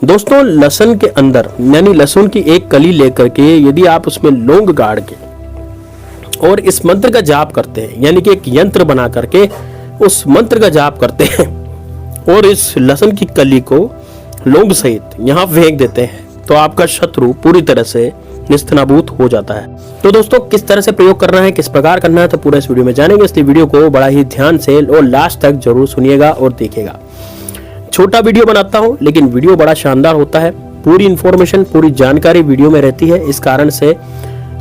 दोस्तों लहसुन के अंदर यानी लहसुन की एक कली लेकर के यदि आप उसमें लौंग गाड़ के और इस मंत्र का जाप करते हैं, यानी कि एक यंत्र बना करके उस मंत्र का जाप करते हैं और इस लहसुन की कली को लौंग सहित यहाँ फेंक देते हैं, तो आपका शत्रु पूरी तरह से निस्तनाबूत हो जाता है। तो दोस्तों किस तरह से प्रयोग करना है, किस प्रकार करना है, तो पूरा इस वीडियो में जानेंगे, इसलिए वीडियो को बड़ा ही ध्यान से और लास्ट तक जरूर सुनिएगा और देखिएगा। छोटा वीडियो बनाता हूं लेकिन वीडियो बड़ा शानदार होता है, पूरी इंफॉर्मेशन पूरी जानकारी वीडियो में रहती है, इस कारण से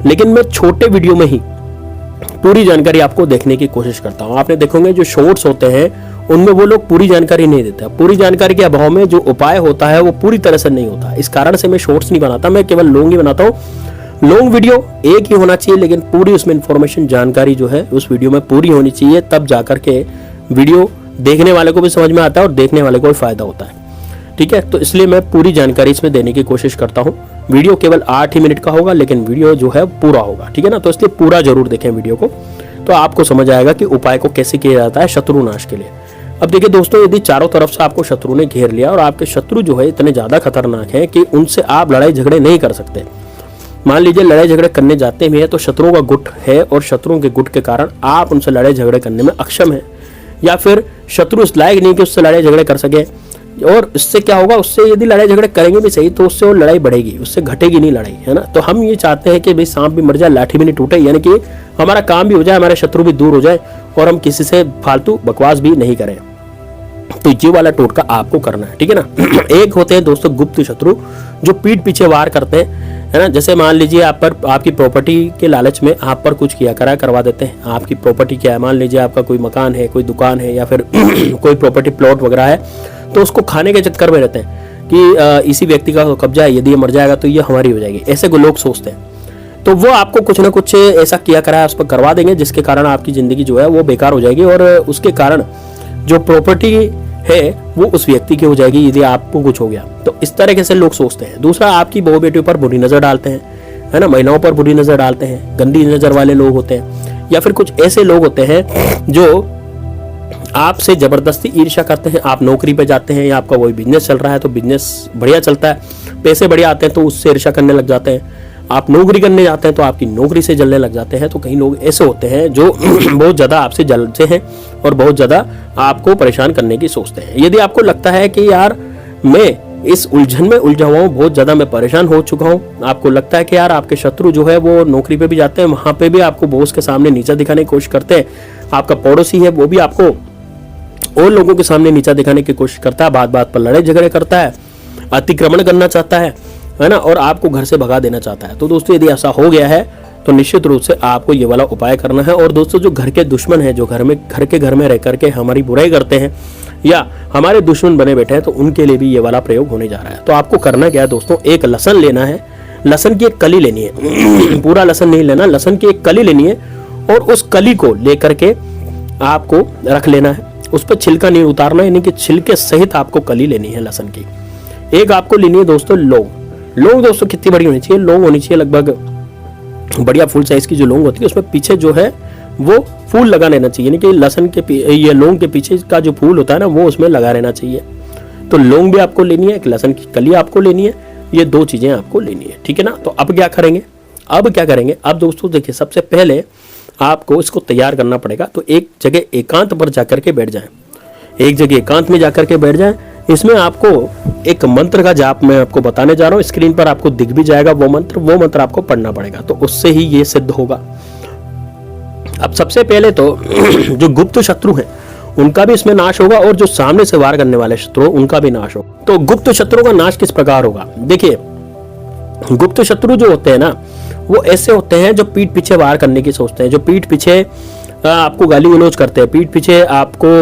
लेकिन मैं छोटे वीडियो में ही पूरी जानकारी आपको देखने की कोशिश करता हूं। आपने देखोगे जो शॉर्ट्स होते हैं उनमें वो लोग पूरी जानकारी नहीं देते, पूरी जानकारी के अभाव में जो उपाय होता है वो पूरी तरह से नहीं होता, इस कारण से मैं शॉर्ट्स नहीं बनाता, मैं केवल लॉन्ग ही बनाता हूँ। लॉन्ग वीडियो एक ही होना चाहिए लेकिन पूरी उसमें इंफॉर्मेशन जानकारी जो है उस वीडियो में पूरी होनी चाहिए, तब जाकर के वीडियो देखने वाले को भी समझ में आता है और देखने वाले को भी फायदा होता है। ठीक है, तो इसलिए मैं पूरी जानकारी इसमें देने की कोशिश करता हूँ। वीडियो केवल 8 ही मिनट का होगा लेकिन वीडियो जो है पूरा होगा, ठीक है ना, तो इसलिए पूरा जरूर देखें वीडियो को, तो आपको समझ आएगा कि उपाय को कैसे किया जाता है शत्रु नाश के लिए। अब देखिए दोस्तों, यदि चारों तरफ से आपको शत्रु ने घेर लिया और आपके शत्रु जो है इतने ज्यादा खतरनाक हैं कि उनसे आप लड़ाई झगड़े नहीं कर सकते, मान लीजिए लड़ाई झगड़े करने जाते भी हैं तो शत्रुओं का गुट है और शत्रुओं के गुट के कारण आप उनसे लड़ाई झगड़े करने में अक्षम है, या फिर शत्रु इस लायक नहीं कि उससे लड़ाई झगड़े कर सके, और इससे क्या होगा, उससे यदि लड़ाई झगड़े करेंगे भी सही तो उससे वो लड़ाई बढ़ेगी, उससे घटेगी नहीं लड़ाई, है ना। तो हम ये चाहते हैं कि भाई सांप भी मर जाए लाठी भी नहीं टूटे, यानी कि हमारा काम भी हो जाए, हमारे शत्रु भी दूर हो जाए और हम किसी से फालतू बकवास भी नहीं करें। तो ये वाला टोटका आपको करना है, ठीक है ना। एक होते हैं दोस्तों गुप्त शत्रु जो पीठ पीछे वार करते हैं, है ना। जैसे मान लीजिए आप पर आपकी प्रॉपर्टी के लालच में आप पर कुछ किया करा करवा देते हैं। आपकी प्रॉपर्टी क्या है, मान लीजिए आपका कोई मकान है, कोई दुकान है या फिर कोई प्रॉपर्टी प्लॉट वगैरह है, तो उसको खाने के चक्कर में रहते हैं कि इसी व्यक्ति का कब्जा है, यदि ये मर जाएगा तो ये हमारी हो जाएगी, ऐसे लोग सोचते हैं। तो वो आपको कुछ ना कुछ ऐसा किया करा है उस पर करवा देंगे जिसके कारण आपकी जिंदगी जो है वो बेकार हो जाएगी और उसके कारण जो प्रॉपर्टी है वो उस व्यक्ति की हो जाएगी यदि आपको कुछ हो गया। तो इस तरीके से लोग सोचते हैं। दूसरा, आपकी बहू बेटियों पर बुरी नजर डालते हैं, है ना, महिलाओं पर बुरी नजर डालते हैं, गंदी नजर वाले लोग होते हैं, या फिर कुछ ऐसे लोग होते हैं जो आपसे जबरदस्ती ईर्ष्या करते हैं। आप नौकरी पे जाते हैं या आपका वही बिजनेस चल रहा है तो बिजनेस बढ़िया चलता है, पैसे बढ़िया आते हैं तो उससे ईर्ष्या करने लग जाते हैं। आप नौकरी करने जाते हैं तो आपकी नौकरी से जलने लग जाते हैं। तो कई लोग ऐसे होते हैं जो बहुत ज्यादा आपसे जलते हैं और बहुत ज्यादा आपको परेशान करने की सोचते हैं। यदि आपको लगता है कि यार मैं इस उलझन में उलझा हुआ हूँ, बहुत ज्यादा मैं परेशान हो चुका हूँ, आपको लगता है कि यार आपके शत्रु जो है वो नौकरी पे भी जाते हैं, वहां पे भी आपको बॉस के सामने नीचा दिखाने की कोशिश करते हैं, आपका पड़ोसी है वो भी आपको और लोगों के सामने नीचा दिखाने की कोशिश करता है, बात बात पर लड़ाई झगड़े करता है, अतिक्रमण करना चाहता है ना, और आपको घर से भगा देना चाहता है। तो दोस्तों यदि ऐसा हो गया है तो निश्चित रूप से आपको ये वाला उपाय करना है। और दोस्तों जो घर के दुश्मन है, जो घर में रह करके हमारी बुराई करते हैं या हमारे दुश्मन बने बैठे हैं, तो उनके लिए भी ये वाला प्रयोग होने जा रहा है। तो आपको करना क्या है दोस्तों, एक लहसुन लेना है, लहसुन की एक कली लेनी है, पूरा लहसुन नहीं लेना, लहसुन की एक कली लेनी है और उस कली को लेकर के आपको रख लेना है, उस पर छिलका नहीं उतारना, यानी कि छिलके सहित आपको कली लेनी है लहसुन की। एक आपको लेनी है दोस्तों लौंग दोस्तों कितनी बड़ी होनी चाहिए, लौंग होनी चाहिए लगभग बढ़िया फुल साइज की जो लौंग होती है उसमें पीछे जो है वो फूल लगा रहना चाहिए, यानी कि लहसुन के ये लौंग के पीछे का जो फूल होता है ना वो उसमें लगा रहना चाहिए। तो लौंग भी आपको लेनी है, एक लहसुन की कली आपको लेनी है, ये 2 चीजें आपको लेनी है, ठीक है ना। तो अब क्या करेंगे, अब दोस्तों देखिए सबसे पहले आपको इसको तैयार करना पड़ेगा। तो एक जगह एकांत पर जाकर के बैठ जाएं, एक जगह एकांत में जाकर के बैठ जाएं। इसमें आपको एक मंत्र का जाप मैं आपको बताने जा रहा हूँ, स्क्रीन पर आपको दिख भी जाएगा वो मंत्र आपको पढ़ना पड़ेगा, तो उससे ही ये सिद्ध होगा। अब सबसे पहले तो जो गुप्त शत्रु हैं उनका भी इसमें नाश होगा और जो सामने से वार करने वाले शत्रु उनका भी नाश होगा। तो गुप्त शत्रु का नाश किस प्रकार होगा, देखिए गुप्त शत्रु जो होते हैं ना वो ऐसे होते हैं जो पीठ पीछे वार करने की सोचते हैं, जो पीठ पीछे आपको गाली गलौज करते हैं, पीठ पीछे आपको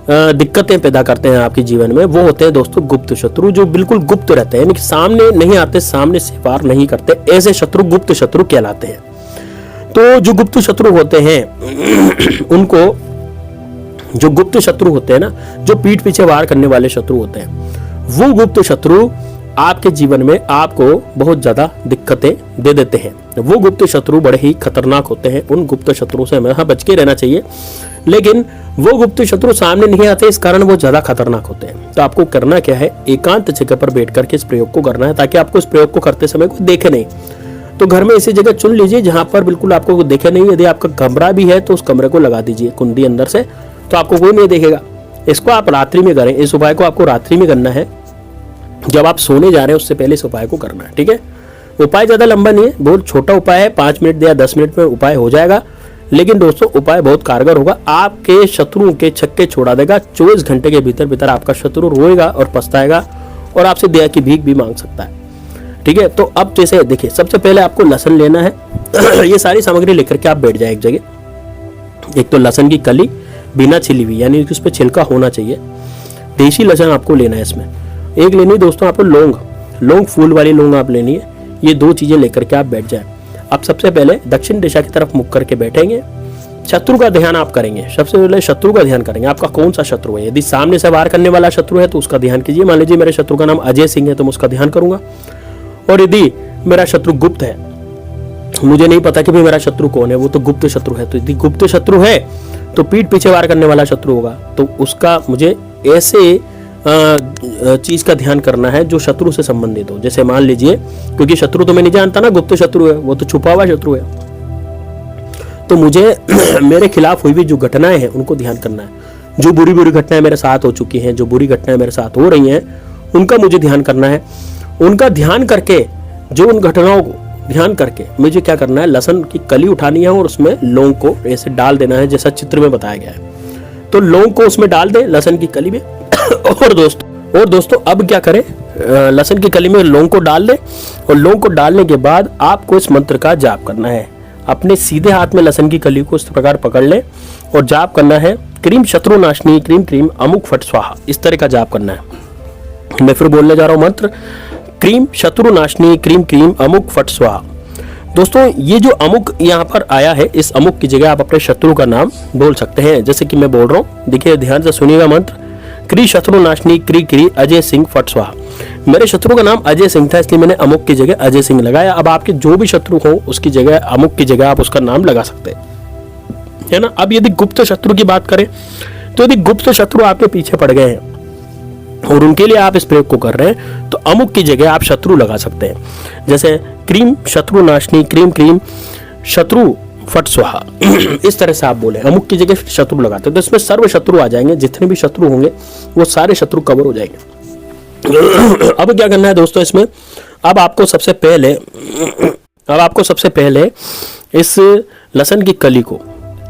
दिक्कतें पैदा करते हैं आपके जीवन में, वो होते हैं दोस्तों गुप्त शत्रु, जो बिल्कुल गुप्त रहते हैं, यानी कि सामने नहीं आते, सामने से वार नहीं करते, ऐसे शत्रु गुप्त शत्रु कहलाते हैं। तो जो गुप्त शत्रु होते हैं उनको, जो गुप्त शत्रु होते हैं ना, जो पीठ पीछे वार करने वाले शत्रु होते हैं, वो गुप्त शत्रु आपके जीवन में आपको बहुत ज्यादा दिक्कतें दे देते हैं। वो गुप्त शत्रु बड़े ही खतरनाक होते हैं, उन गुप्त शत्रु से हमें बच के रहना चाहिए। लेकिन वो गुप्त शत्रु सामने नहीं आते, इस कारण वो ज्यादा खतरनाक होते हैं। तो आपको करना क्या है, एकांत जगह पर बैठ करके इस प्रयोग को करना है, ताकि आपको इस प्रयोग को करते समय कोई देखे नहीं। तो घर में ऐसी जगह चुन लीजिए जहां पर बिल्कुल आपको कोई देखे नहीं। यदि आपका कमरा भी है तो उस कमरे को लगा दीजिए कुंडी अंदर से, तो आपको कोई नहीं देखेगा। इसको आप रात्रि में करें। इस उपाय को आपको रात्रि में करना है, जब आप सोने जा रहे हैं उससे पहले इस उपाय को करना है। ठीक है, उपाय ज्यादा लंबा नहीं है, बहुत छोटा उपाय है, 5 मिनट या 10 मिनट में उपाय हो जाएगा। लेकिन दोस्तों उपाय बहुत कारगर होगा, आपके शत्रुओं के छक्के छोड़ा देगा। 24 घंटे के भीतर भीतर आपका शत्रु रोएगा और पछताएगा और आपसे दया की भीख भी मांग सकता है। ठीक है, तो अब जैसे देखिए, सबसे पहले आपको लहसुन लेना है। ये सारी सामग्री लेकर के आप बैठ जाए एक जगह। एक तो लहसुन की कली बिना छिली हुई, यानी कि उस पर छिलका होना चाहिए। देसी लहसुन आपको लेना है। इसमें एक लेनी है दोस्तों आपको लौंग फूल वाली लौंग आप लेनी है। ये 2 चीजें लेकर के आप बैठ जाए। अब सबसे पहले दक्षिण दिशा की तरफ मुख करके बैठेंगे। शत्रु का ध्यान आप करेंगे। सबसे पहले शत्रु का ध्यान करेंगे, आपका कौन सा शत्रु है। यदि सामने से वार करने वाला शत्रु है तो उसका ध्यान कीजिए। मान लीजिए मेरे शत्रु का नाम अजय सिंह है तो मैं उसका ध्यान करूंगा। और यदि मेरा शत्रु गुप्त है, मुझे नहीं पता कि भाई मेरा शत्रु कौन है, वो तो गुप्त शत्रु है, तो यदि गुप्त शत्रु है तो पीठ पीछे वार करने वाला शत्रु होगा, तो उसका मुझे ऐसे चीज का ध्यान करना है जो शत्रु से संबंधित हो। जैसे मान लीजिए, क्योंकि शत्रु तो मैं नहीं जानता ना, गुप्त शत्रु है, वो तो छुपा हुआ शत्रु है, तो मुझे मेरे खिलाफ हुई भी जो घटनाएं हैं उनको ध्यान करना है। जो बुरी बुरी घटनाएं मेरे साथ हो चुकी हैं, जो बुरी घटनाएं मेरे साथ हो रही हैं, उनका मुझे ध्यान करना है। उनका ध्यान करके, जो उन घटनाओं को ध्यान करके मुझे क्या करना है, लहसुन की कली उठानी है और उसमें लौंग को ऐसे डाल देना है जैसा चित्र में बताया गया है। तो लौंग को उसमें डाल दे, लहसुन की कली में। और दोस्तों अब क्या करें, लहसुन की कली में लौंग को डाल दे, और लौंग को डालने के बाद आपको इस मंत्र का जाप करना है। अपने सीधे हाथ में लहसुन की कली को इस प्रकार पकड़ ले और जाप करना है, क्रीम शत्रुनाशनी क्रीम क्रीम अमुक फट स्वाहा। इस तरह का जाप करना है। मैं फिर बोलने जा रहा हूं मंत्र, क्रीम शत्रुनाशनी क्रीम क्रीम अमुक फट स्वाहा। दोस्तों ये जो अमुक यहाँ पर आया है, इस अमुक की जगह आप अपने शत्रु का नाम बोल सकते हैं, जैसे कि मैं बोल रहा हूँ। देखिए ध्यान से सुनिएगा मंत्र, क्री शत्रुनाशनी क्री क्री अजय सिंह फट स्वाहा। मेरे शत्रु का नाम अजय सिंह था, इसलिए मैंने अमुक की जगह अजय सिंह लगाया। अब आपके जो भी शत्रु हो उसकी जगह, अमुक की जगह आप उसका नाम लगा सकते हैं, है ना। अब यदि गुप्त शत्रु की बात करें तो यदि गुप्त शत्रु आपके पीछे पड़ गए हैं और उनके लिए आप इस प्रयोग को कर रहे हैं, तो अमुक की जगह आप शत्रु लगा सकते हैं। जैसे क्रीम शत्रुनाशनी क्रीम क्रीम शत्रु फट स्वाहा। इस तरह से आप बोले, अमुक की जगह शत्रु लगाते हैं, तो इसमें सर्व शत्रु आ जाएंगे। जितने भी शत्रु होंगे वो सारे शत्रु कवर हो जाएंगे। अब क्या करना है दोस्तों इसमें, अब आपको सबसे पहले इस लहसुन की कली को,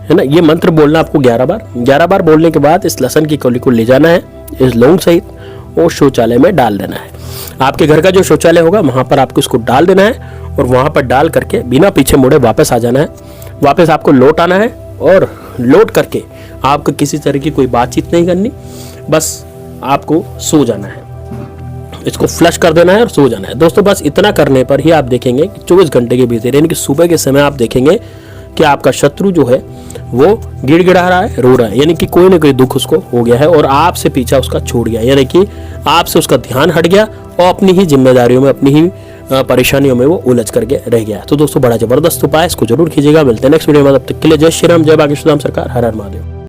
है ना, ये मंत्र बोलना आपको 11 बार बोलने के बाद इस लहसुन की कली को ले जाना है इस लौंग सहित और शौचालय में डाल देना है। आपके घर का जो शौचालय होगा वहां पर आपको इसको डाल देना है और वहां पर डाल करके बिना पीछे मुड़े वापस आ जाना है। वापस आपको लौट आना है और लौट करके आपको किसी तरह की कोई बातचीत नहीं करनी, बस आपको सो जाना है। इसको फ्लश कर देना है और सो जाना है। दोस्तों बस इतना करने पर ही आप देखेंगे कि 24 घंटे के भीतर, यानी कि सुबह के समय आप देखेंगे कि आपका शत्रु जो है वो गिड़गिड़ा रहा है, रो रहा है, यानी कि कोई ना कोई दुख उसको हो गया है और आपसे पीछा उसका छूट गया, यानी कि आपसे उसका ध्यान हट गया और अपनी ही जिम्मेदारियों में, अपनी ही परेशानियों में वो उलझ करके रह गया। तो दोस्तों बड़ा जबरदस्त उपाय, इसको जरूर कीजिएगा। मिलते हैं नेक्स्ट वीडियो में, तब तक के लिए जय श्री राम, जय बागेश्वर धाम सरकार, हर हर महादेव।